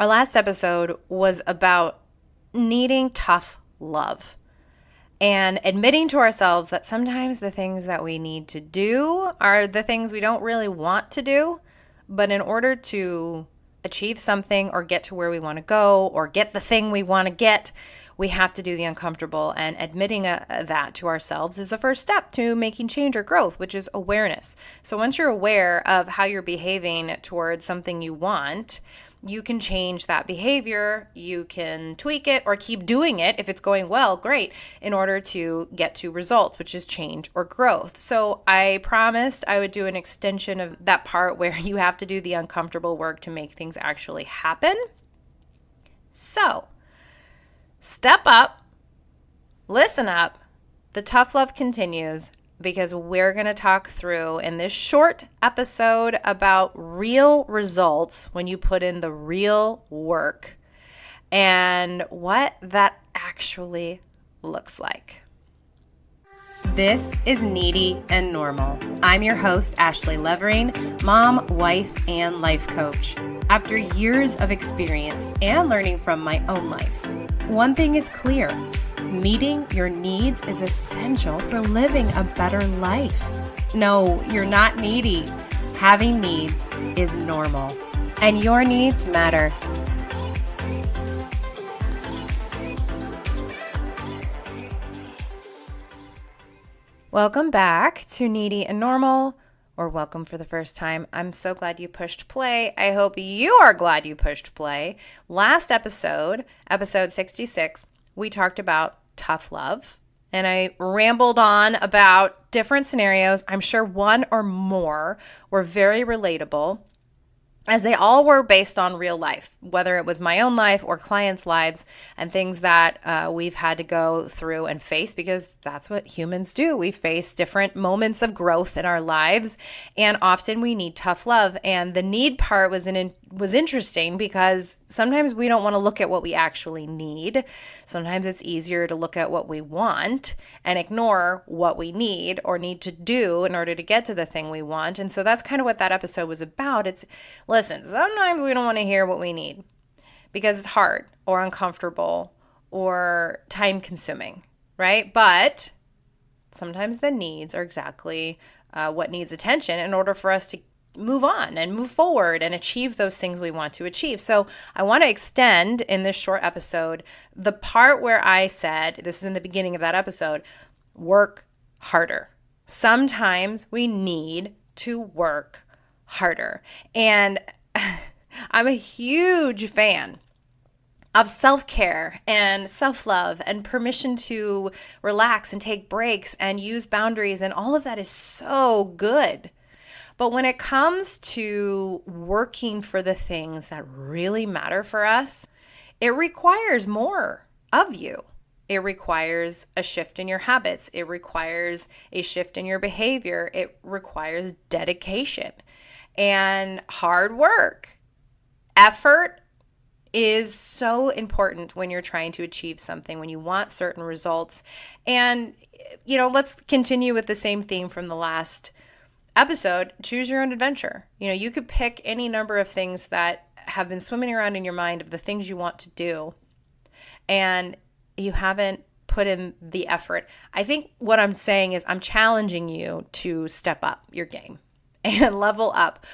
Our last episode was about needing tough love and admitting to ourselves that sometimes the things that we need to do are the things we don't really want to do, but in order to achieve something or get to where we want to go or get the thing we want to get, we have to do the uncomfortable, and admitting that to ourselves is the first step to making change or growth, which is awareness. So once you're aware of how you're behaving towards something you want, you can change that behavior, you can tweak it or keep doing it if it's going well, great, in order to get to results, which is change or growth. So I promised I would do an extension of that part where you have to do the uncomfortable work to make things actually happen. So step up, listen up, the tough love continues, because we're going to talk through in this short episode about real results when you put in the real work and what that actually looks like. This is Needy and Normal. I'm your host, Ashley Levering, mom, wife, and life coach. After years of experience and learning from my own life, one thing is clear. Meeting your needs is essential for living a better life. No, you're not needy. Having needs is normal, and your needs matter. Welcome back to Needy and Normal, or welcome for the first time. I'm so glad you pushed play. I hope you are glad you pushed play. Last episode, episode 66, we talked about tough love, and I rambled on about different scenarios. I'm sure one or more were very relatable, as they all were based on real life, whether it was my own life or clients' lives, and things that we've had to go through and face, because that's what humans do. We face different moments of growth in our lives, and often we need tough love. And the need part was interesting, because sometimes we don't want to look at what we actually need. Sometimes it's easier to look at what we want and ignore what we need or need to do in order to get to the thing we want. And so that's kind of what that episode was about. Listen, sometimes we don't want to hear what we need because it's hard or uncomfortable or time consuming, right? But sometimes the needs are exactly what needs attention in order for us to move on and move forward and achieve those things we want to achieve. So I want to extend in this short episode the part where I said, this is in the beginning of that episode, work harder. Sometimes we need to work harder. And I'm a huge fan of self-care and self-love and permission to relax and take breaks and use boundaries, and all of that is so good. But when it comes to working for the things that really matter for us, it requires more of you. It requires a shift in your habits. It requires a shift in your behavior. It requires dedication and hard work. Effort is so important when you're trying to achieve something, when you want certain results. And, let's continue with the same theme from the last episode. Choose your own adventure. You could pick any number of things that have been swimming around in your mind of the things you want to do, and you haven't put in the effort. I think what I'm saying is I'm challenging you to step up your game and level up.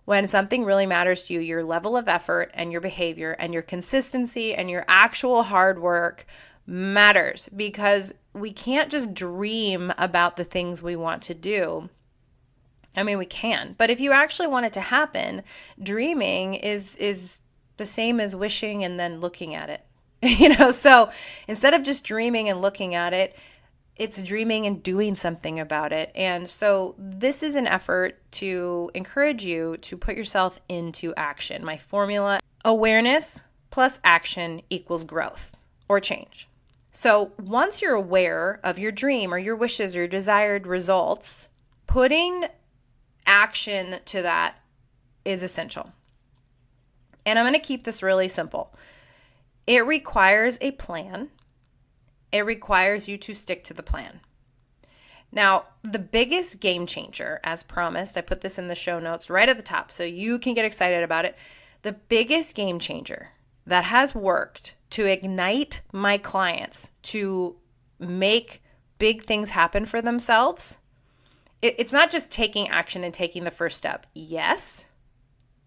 When something really matters to you, your level of effort and your behavior and your consistency and your actual hard work matters, because we can't just dream about the things we want to do. I mean, we can, but if you actually want it to happen, dreaming is the same as wishing and then looking at it. So instead of just dreaming and looking at it, it's dreaming and doing something about it. And so this is an effort to encourage you to put yourself into action. My formula: awareness plus action equals growth or change. So once you're aware of your dream or your wishes or your desired results, putting action to that is essential. And I'm going to keep this really simple. It requires a plan. It requires you to stick to the plan. Now, the biggest game changer, as promised, I put this in the show notes right at the top so you can get excited about it. The biggest game changer that has worked to ignite my clients to make big things happen for themselves, it's not just taking action and taking the first step. Yes,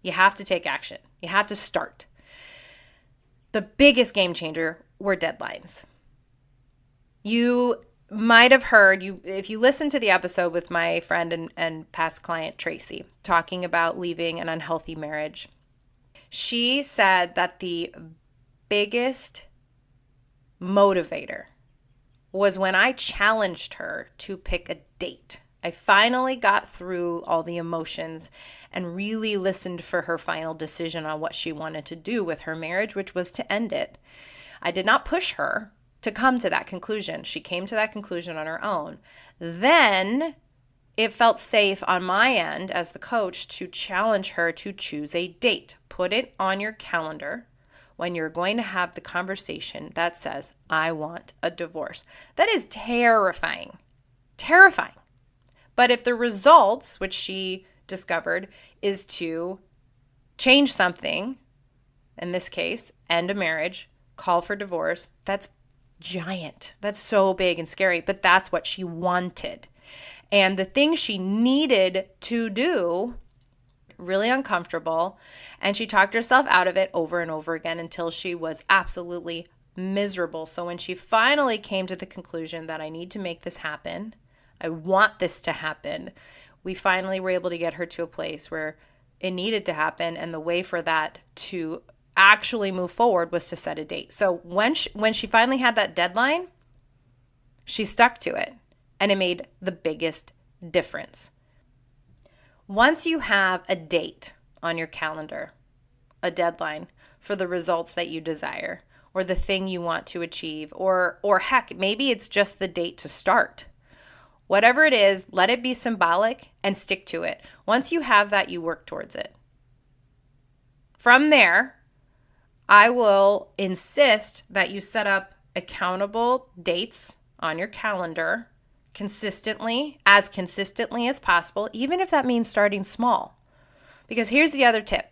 you have to take action. You have to start. The biggest game changer were deadlines. You might have heard, if you listen to the episode with my friend and past client Tracy talking about leaving an unhealthy marriage, she said that the biggest motivator was when I challenged her to pick a date. I finally got through all the emotions and really listened for her final decision on what she wanted to do with her marriage, which was to end it. I did not push her to come to that conclusion. She came to that conclusion on her own. Then it felt safe on my end as the coach to challenge her to choose a date. Put it on your calendar when you're going to have the conversation that says, I want a divorce. That is terrifying. Terrifying. But if the results, which she discovered, is to change something, in this case, end a marriage, call for divorce, that's giant. That's so big and scary, but that's what she wanted. And the thing she needed to do, really uncomfortable, and she talked herself out of it over and over again until she was absolutely miserable. So when she finally came to the conclusion that I need to make this happen, I want this to happen, we finally were able to get her to a place where it needed to happen. And the way for that to actually move forward was to set a date. So when she finally had that deadline, she stuck to it, and it made the biggest difference. Once you have a date on your calendar, a deadline for the results that you desire or the thing you want to achieve, or heck, maybe it's just the date to start. Whatever it is, let it be symbolic and stick to it. Once you have that, you work towards it. From there, I will insist that you set up accountable dates on your calendar consistently as possible, even if that means starting small. Because here's the other tip.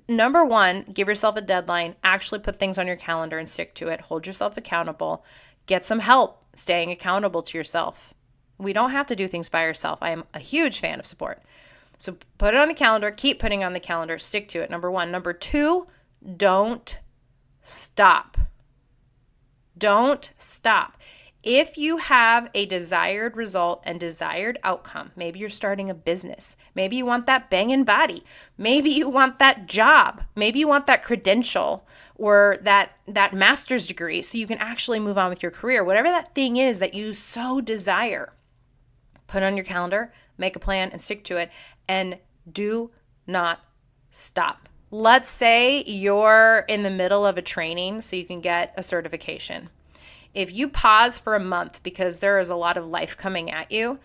Number one, give yourself a deadline, actually put things on your calendar and stick to it. Hold yourself accountable. Get some help staying accountable to yourself. We don't have to do things by yourself. I am a huge fan of support. So put it on the calendar, keep putting it on the calendar, stick to it. Number one. Number two, don't stop. Don't stop. If you have a desired result and desired outcome, maybe you're starting a business, maybe you want that banging body, maybe you want that job, maybe you want that credential or that master's degree so you can actually move on with your career, whatever that thing is that you so desire, put it on your calendar, make a plan and stick to it, and do not stop. Let's say you're in the middle of a training so you can get a certification. If you pause for a month because there is a lot of life coming at you,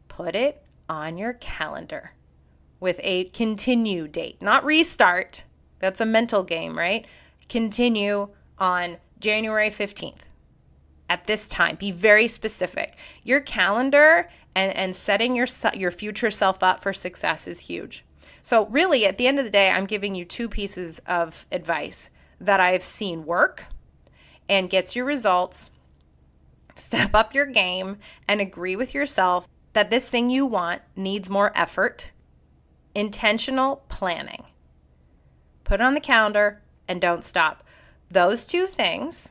put it on your calendar with a continue date, not restart. That's a mental game, right? Continue on January 15th at this time. Be very specific. Your calendar and setting your future self up for success is huge. So really, at the end of the day, I'm giving you two pieces of advice that I've seen work and gets you results. Step up your game and agree with yourself that this thing you want needs more effort, intentional planning. Put it on the calendar and don't stop. Those two things,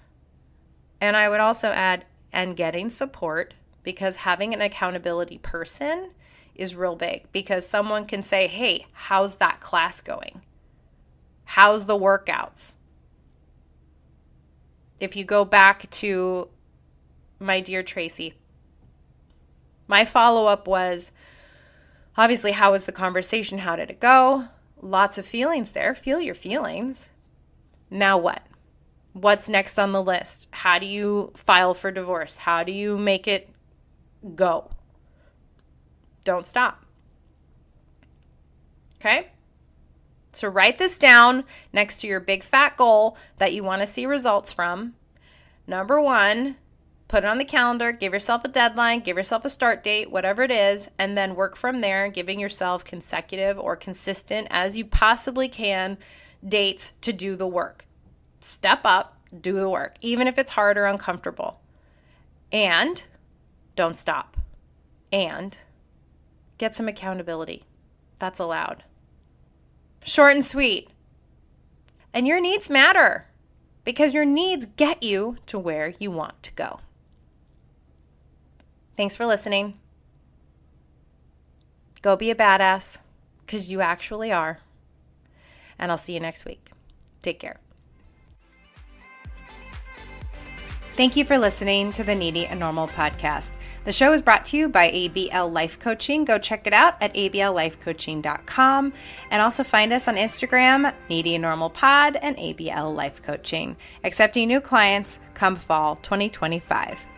and I would also add, and getting support, because having an accountability person is real big, because someone can say, hey, how's that class going? How's the workouts? If you go back to my dear Tracy, my follow-up was, obviously, how was the conversation? How did it go? Lots of feelings there. Feel your feelings. Now what? What's next on the list? How do you file for divorce? How do you make it go? Don't stop. Okay? So write this down next to your big fat goal that you want to see results from. Number one, put it on the calendar, give yourself a deadline, give yourself a start date, whatever it is, and then work from there, giving yourself consecutive or consistent as you possibly can dates to do the work. Step up, do the work, even if it's hard or uncomfortable. And don't stop. And get some accountability. That's allowed. Short and sweet. And your needs matter because your needs get you to where you want to go. Thanks for listening. Go be a badass because you actually are. And I'll see you next week. Take care. Thank you for listening to the Needy and Normal podcast. The show is brought to you by ABL Life Coaching. Go check it out at ablifecoaching.com and also find us on Instagram, Needy and Normal Pod and ABL Life Coaching. Accepting new clients come fall 2025.